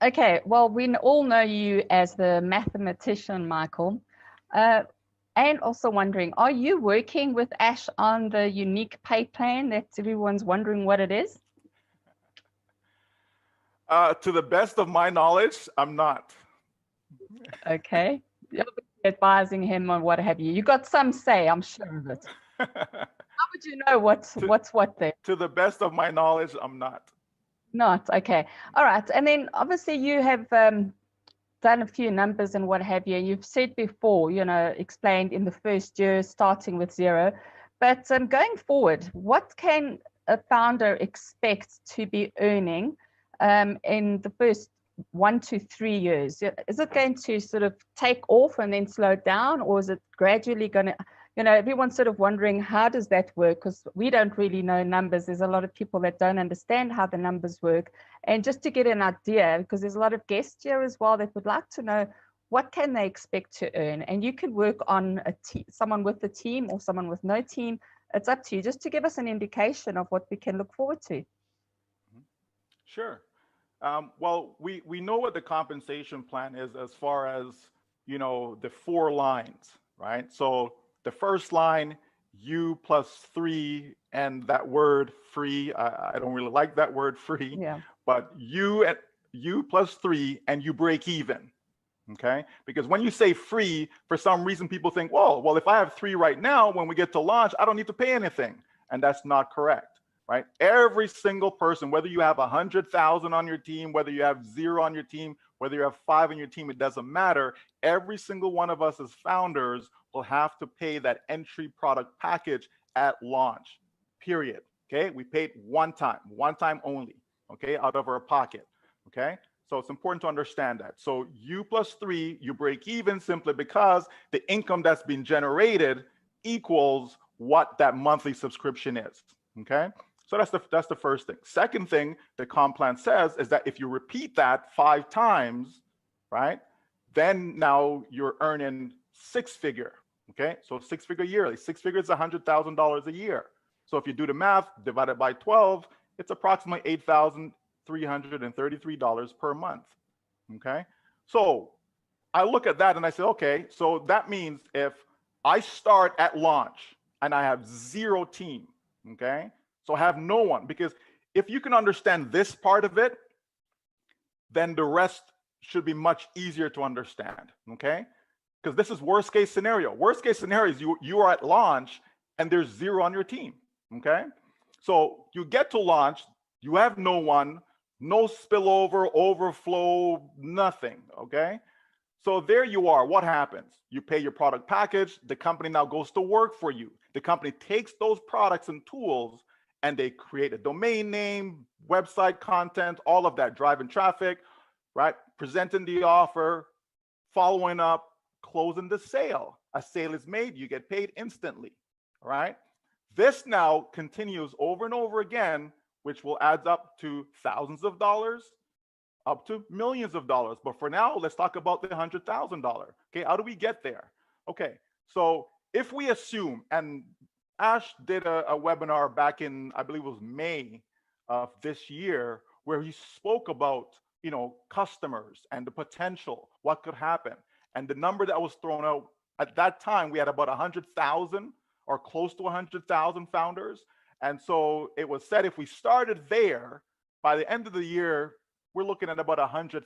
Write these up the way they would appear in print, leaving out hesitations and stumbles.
Okay, well, we all know you as the mathematician, Michael. And also wondering, are you working with Ash on the unique pay plan that everyone's wondering what it is? To the best of my knowledge, I'm not. Okay. You're advising him on what have you. You got some say, I'm sure of it. How would you know what's what there? To the best of my knowledge, I'm not. Not, okay. All right. And then obviously you have done a few numbers and what have you. You've said before, you know, explained in the first year, starting with 0. But going forward, what can a founder expect to be earning in the first 1 to 3 years? Is it going to sort of take off and then slow down, or is it gradually going to, you know, everyone's sort of wondering, how does that work? Because we don't really know numbers. There's a lot of people that don't understand how the numbers work. And just to get an idea, because there's a lot of guests here as well that would like to know, what can they expect to earn? And you can work on someone with a team or someone with no team. It's up to you, just to give us an indication of what we can look forward to. Sure. Well, we know what the compensation plan is as far as, you know, the 4 lines, right? So the first line, you plus 3, and that word free, I don't really like that word free, Yeah. but you plus 3 and you break even, okay? Because when you say free, for some reason people think, well, if I have 3 right now, when we get to launch, I don't need to pay anything. And that's not correct. Right? Every single person, whether you have 100,000 on your team, whether you have 0 on your team, whether you have 5 on your team, it doesn't matter. Every single one of us as founders will have to pay that entry product package at launch, period. Okay, we paid one time only, okay, out of our pocket. Okay, so it's important to understand that. So you plus 3, you break even simply because the income that's been generated equals what that monthly subscription is. Okay. So that's the first thing. Second thing the comp plan says is that if you repeat that 5 times, right, then now you're earning 6-figure, okay? So 6-figure yearly. 6 figures is $100,000 a year. So if you do the math, divided by 12, it's approximately $8,333 per month, okay? So I look at that and I say, okay, so that means if I start at launch and I have 0 team, okay? So I have no one, because if you can understand this part of it, then the rest should be much easier to understand, okay? Because this is worst case scenario. Worst case scenario is you are at launch and there's 0 on your team, okay? So you get to launch, you have no one, no spillover, overflow, nothing, okay? So there you are. What happens? You pay your product package. The company now goes to work for you. The company takes those products and tools and they create a domain name, website content, all of that, driving traffic, right? Presenting the offer, following up, closing the sale. A sale is made, you get paid instantly, right? This now continues over and over again, which will add up to thousands of dollars, up to millions of dollars. But for now, let's talk about the $100,000. Okay, how do we get there? Okay, so if we assume, and Ash did a webinar back in, I believe it was May of this year, where he spoke about, you know, customers and the potential, what could happen. And the number that was thrown out at that time, we had about 100,000 or close to 100,000 founders. And so it was said if we started there, by the end of the year, we're looking at about 100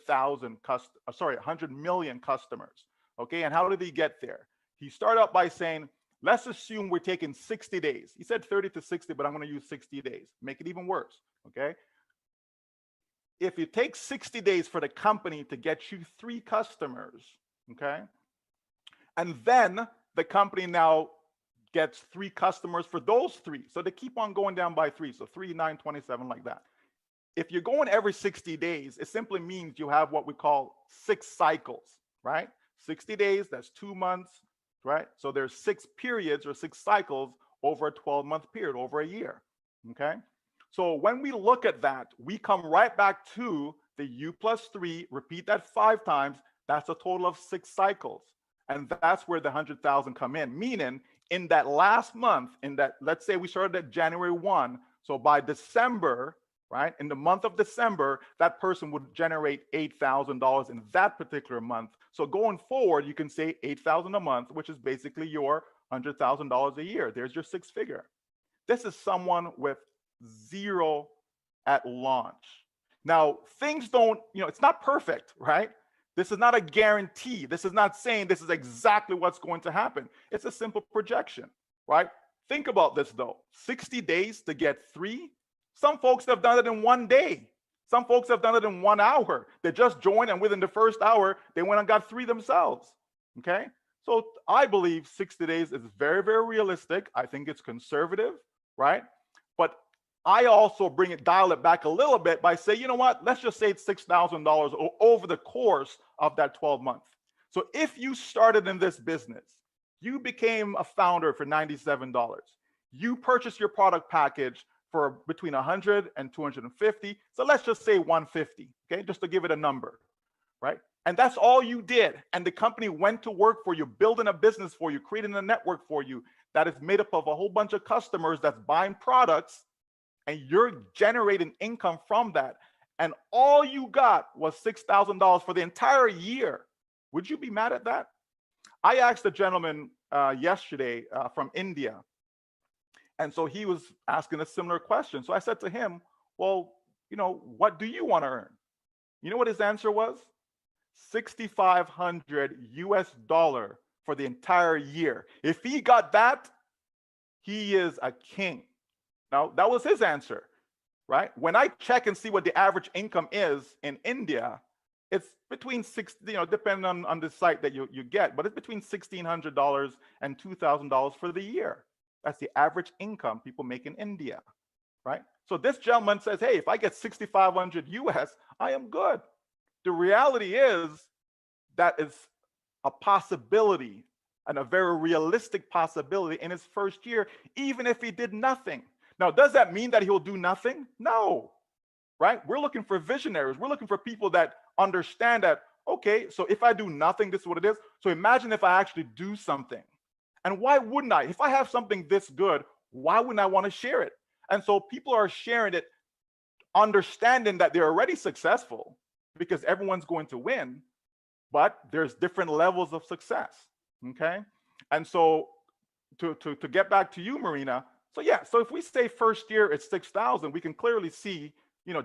million customers. Okay, and how did he get there? He started out by saying, let's assume we're taking 60 days. He said 30 to 60, but I'm going to use 60 days. Make it even worse, okay? If you take 60 days for the company to get you 3 customers, okay? And then the company now gets 3 customers for those 3. So they keep on going down by 3. So 3, 9, 27, like that. If you're going every 60 days, it simply means you have what we call 6 cycles, right? 60 days, that's 2 months, right? So there's 6 periods or 6 cycles over a 12-month period, over a year, okay? So when we look at that, we come right back to the U plus 3, repeat that 5 times, that's a total of 6 cycles. And that's where the 100,000 come in, meaning in that last month, in that, let's say we started at January 1, so by December, right? In the month of December, that person would generate $8,000 in that particular month. So going forward, you can say $8,000 a month, which is basically your $100,000 a year. There's your six figure. This is someone with zero at launch. Now, things don't, it's not perfect, right? This is not a guarantee. This is not saying this is exactly what's going to happen. It's a simple projection, right? Think about this though, 60 days to get 3. Some folks have done it in 1 day. Some folks have done it in 1 hour. They just joined and within the first hour, they went and got 3 themselves, okay? So I believe 60 days is very, very realistic. I think it's conservative, right? But I also dial it back a little bit by saying, you know what, let's just say it's $6,000 over the course of that 12 months. So if you started in this business, you became a founder for $97. You purchased your product package for between 100 and 250. So let's just say 150, okay, just to give it a number, right? And that's all you did. And the company went to work for you, building a business for you, creating a network for you that is made up of a whole bunch of customers that's buying products, and you're generating income from that. And all you got was $6,000 for the entire year. Would you be mad at that? I asked a gentleman yesterday from India. And so he was asking a similar question. So I said to him, well, what do you want to earn? You know what his answer was? $6,500 for the entire year. If he got that, he is a king. Now, that was his answer, right? When I check and see what the average income is in India, it's between depending on the site that you get, but it's between $1,600 and $2,000 for the year. That's the average income people make in India, right? So this gentleman says, hey, if I get 6,500 US, I am good. The reality is that is a possibility and a very realistic possibility in his first year, even if he did nothing. Now, does that mean that he'll do nothing? No, right? We're looking for visionaries. We're looking for people that understand that, okay, so if I do nothing, this is what it is. So imagine if I actually do something. And why wouldn't I? If I have something this good, why wouldn't I want to share it? And so people are sharing it, understanding that they're already successful because everyone's going to win, but there's different levels of success, okay? And so to get back to you, Marina, so yeah, so if we say first year it's 6,000, we can clearly see,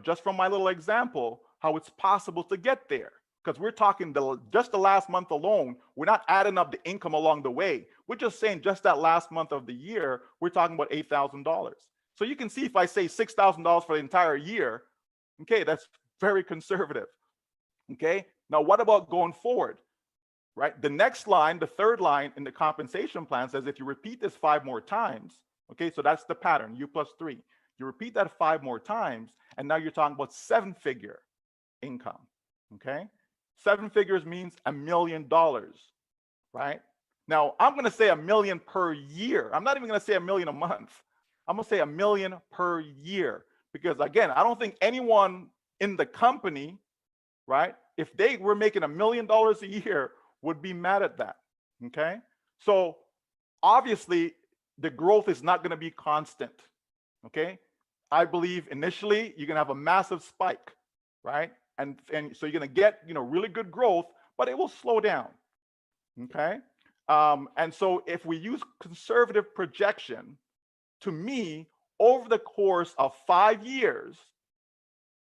just from my little example, how it's possible to get there. Because we're talking just the last month alone, we're not adding up the income along the way. We're just saying just that last month of the year, we're talking about $8,000. So you can see if I say $6,000 for the entire year, okay, that's very conservative, okay? Now, what about going forward, right? The next line, the third line in the compensation plan says if you repeat this 5 more times, okay, so that's the pattern, U+3. You repeat that 5 more times, and now you're talking about 7-figure income, okay? 7 figures means $1 million, right? Now, I'm going to say $1 million per year. I'm not even going to say $1 million a month. I'm going to say $1 million per year because, again, I don't think anyone in the company, right, if they were making $1 million a year, would be mad at that, okay? So obviously, the growth is not going to be constant, okay? I believe initially, you're going to have a massive spike, right? And so you're going to get, really good growth, but it will slow down, okay? And so if we use conservative projection, to me, over the course of 5 years,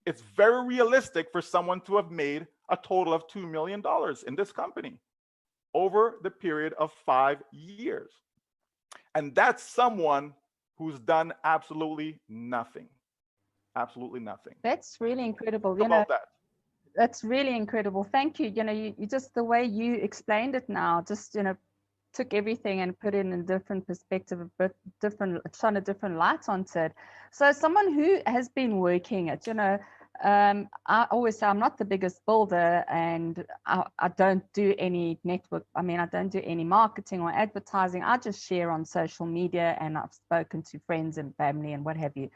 it's very realistic for someone to have made a total of $2 million in this company over the period of 5 years. And that's someone who's done absolutely nothing. Absolutely nothing. That's really incredible. Think about that. That's really incredible. Thank you. You just the way you explained it now, just, took everything and put it in a different perspective, a bit different, shone a different light onto it. So someone who has been working it, I always say I'm not the biggest builder and I don't do any network. I mean, I don't do any marketing or advertising. I just share on social media and I've spoken to friends and family and what have you.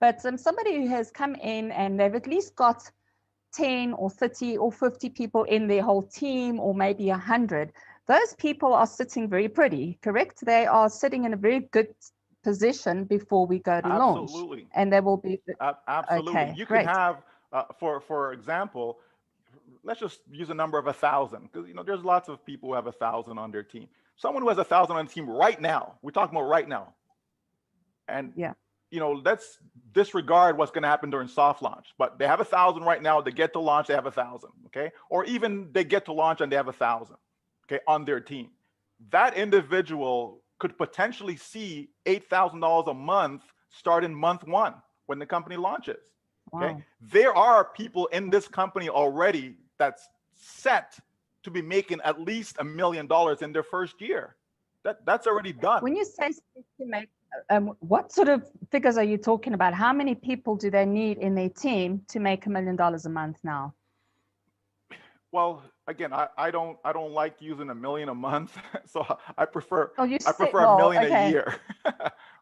But somebody who has come in and they've at least got 10 or 30 or 50 people in their whole team, or maybe 100, those people are sitting very pretty, correct? They are sitting in a very good position before we go to launch. Absolutely. And there will be, Absolutely. okay, You can great. have, for example, let's just use a number of 1,000, because there's lots of people who have 1,000 on their team. Someone who has 1,000 on the team right now, we're talking about right now. And yeah, let's disregard what's going to happen during soft launch. But they have 1,000 right now. They get to launch, they have 1,000. Okay, or even they get to launch and they have 1,000. Okay, on their team. That individual could potentially see $8,000 a month start in month 1 when the company launches. Okay, wow. there are people in this company already that's set to be making at least $1 million in their first year. That's already done. When you say to make, what sort of figures are you talking about? How many people do they need in their team to make $1 million a month now? Well, again, I don't like using $1 million a month, so I prefer Oh, $1 million a year,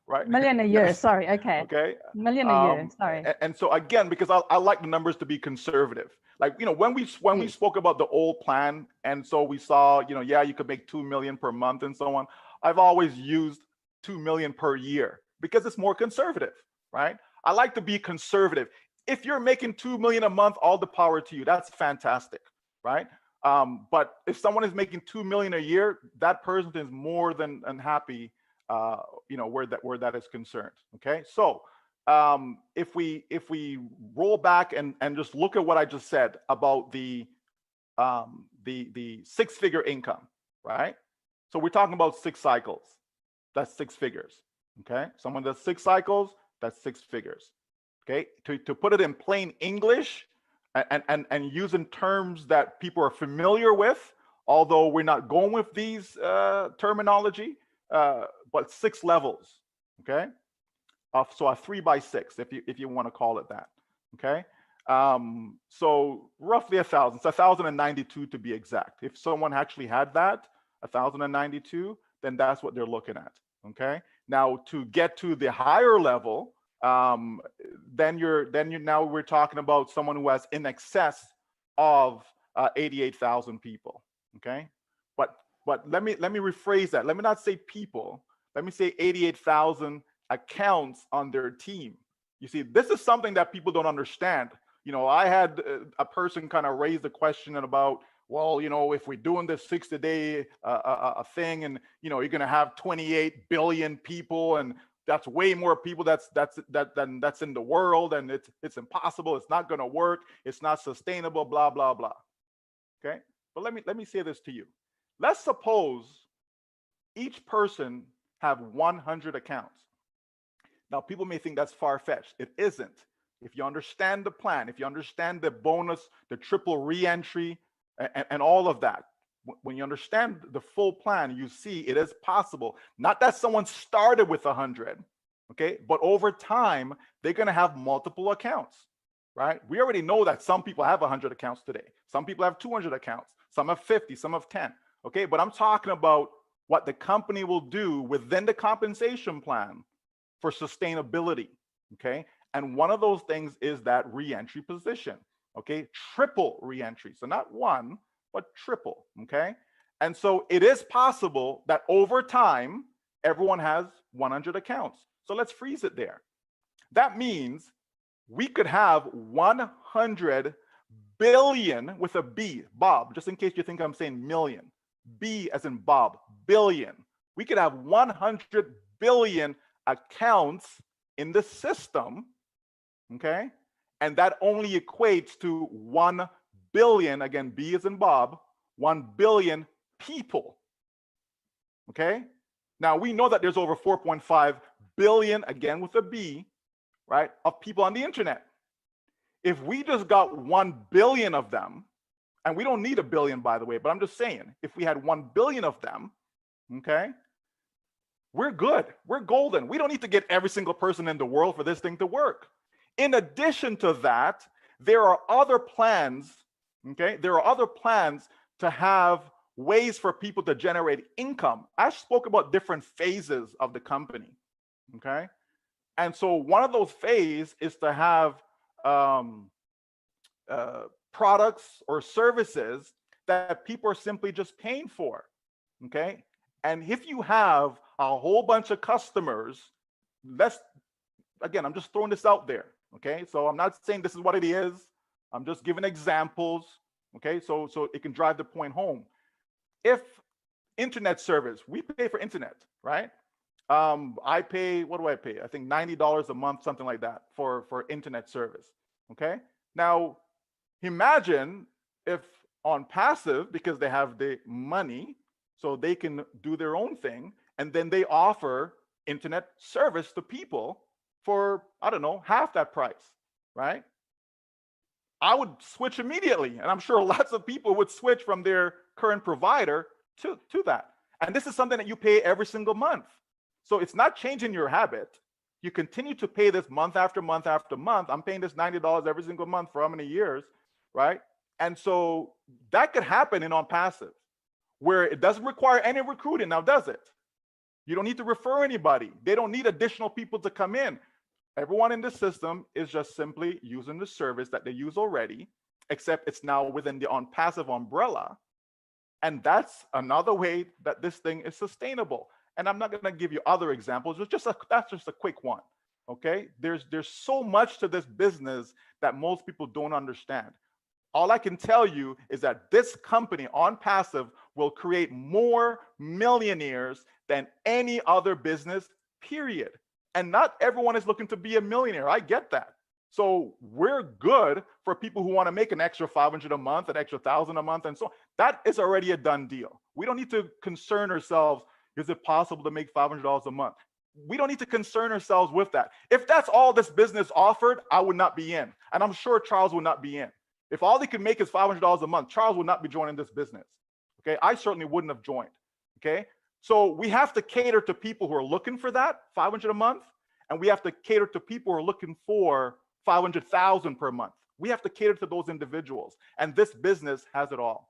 right? $1 million a year. Sorry. Okay. Okay. $1 million a year. Sorry. And so again, because I like the numbers to be conservative. Like when we spoke about the old plan, and so we saw yeah, you could make 2 million per month and so on. I've always used 2 million per year because it's more conservative, right? I like to be conservative. If you're making 2 million a month, all the power to you. That's fantastic. Right? But if someone is making 2 million a year, that person is more than happy, where that is concerned. Okay, so if we roll back and just look at what I just said about the 6-figure income, right? So we're talking about 6 cycles. That's 6 figures. Okay, someone does 6 cycles, that's 6 figures. Okay, to put it in plain English. And using terms that people are familiar with, although we're not going with these terminology, but 6 levels, okay? So a 3x6, if you want to call it that, okay? So roughly 1,000, it's 1,092 to be exact. If someone actually had that, 1,092, then that's what they're looking at, okay? Now to get to the higher level, then now we're talking about someone who has in excess of 88,000 people. Okay, but let me rephrase that. Let me not say people. Let me say 88,000 accounts on their team. You see, this is something that people don't understand. I had a person kind of raise the question about, well, if we're doing this 60-day a thing, and you're going to have 28 billion people, and that's way more people that's in the world, and it's impossible, it's not going to work, it's not sustainable, blah blah blah. Okay, but let me say this to you. Let's suppose each person have 100 accounts. Now people may think that's far-fetched. It isn't. If you understand the plan, if you understand the bonus, the triple re-entry, and all of that, when you understand the full plan, you see it is possible. Not that someone started with 100, okay, but over time they're going to have multiple accounts, right? We already know that some people have 100 accounts today. Some people have 200 accounts. Some have 50. Some have 10. Okay, but I'm talking about what the company will do within the compensation plan for sustainability. Okay, and one of those things is that re-entry position. Okay, triple re-entry. So not one, but triple. Okay, and so it is possible that over time everyone has 100 accounts. So let's freeze it there. That means we could have 100 billion with a B, Bob, just in case you think I'm saying million. B as in Bob, billion. We could have 100 billion accounts in the system, okay? And that only equates to 1 billion, again, B as in Bob, 1 billion people, okay? Now we know that there's over 4.5 billion, again with a B, right, of people on the internet. If we just got 1 billion of them, and we don't need a billion, by the way, but I'm just saying, if we had 1 billion of them, okay, we're good, we're golden. We don't need to get every single person in the world for this thing to work. In addition to that, there are other plans, okay, there are other plans to have ways for people to generate income. I spoke about different phases of the company, okay? And so one of those phases is to have products or services that people are simply just paying for, okay? And if you have a whole bunch of customers again, I'm just throwing this out there. Okay, so I'm not saying this is what it is. I'm just giving examples. Okay, so it can drive the point home. If internet service, we pay for internet, right? I pay, what do I pay? I think $90 a month, something like that, for internet service. Okay, now imagine if Onpassive, because they have the money, so they can do their own thing, and then they offer internet service to people for, I don't know, half that price, right? I would switch immediately, and I'm sure lots of people would switch from their current provider to that. And this is something that you pay every single month. So it's not changing your habit. You continue to pay this month after month after month. I'm paying this $90 every single month for how many years, right? And so that could happen in Onpassive, where it doesn't require any recruiting now, does it? You don't need to refer anybody. They don't need additional people to come in. Everyone in the system is just simply using the service that they use already, except it's now within the Onpassive umbrella. And that's another way that this thing is sustainable. And I'm not going to give you other examples. That's just a quick one. Okay, there's so much to this business that most people don't understand. All I can tell you is that this company, Onpassive, will create more millionaires than any other business, period. And not everyone is looking to be a millionaire. I get that. So we're good for people who want to make an extra $500 a month, an extra $1,000 a month, and so on. That is already a done deal. We don't need to concern ourselves, is it possible to make $500 a month? We don't need to concern ourselves with that. If that's all this business offered, I would not be in. And I'm sure Charles would not be in. If all they could make is $500 a month, Charles would not be joining this business. Okay, I certainly wouldn't have joined. Okay, so we have to cater to people who are looking for that $500 a month, and we have to cater to people who are looking for $500,000 per month. We have to cater to those individuals, and this business has it all.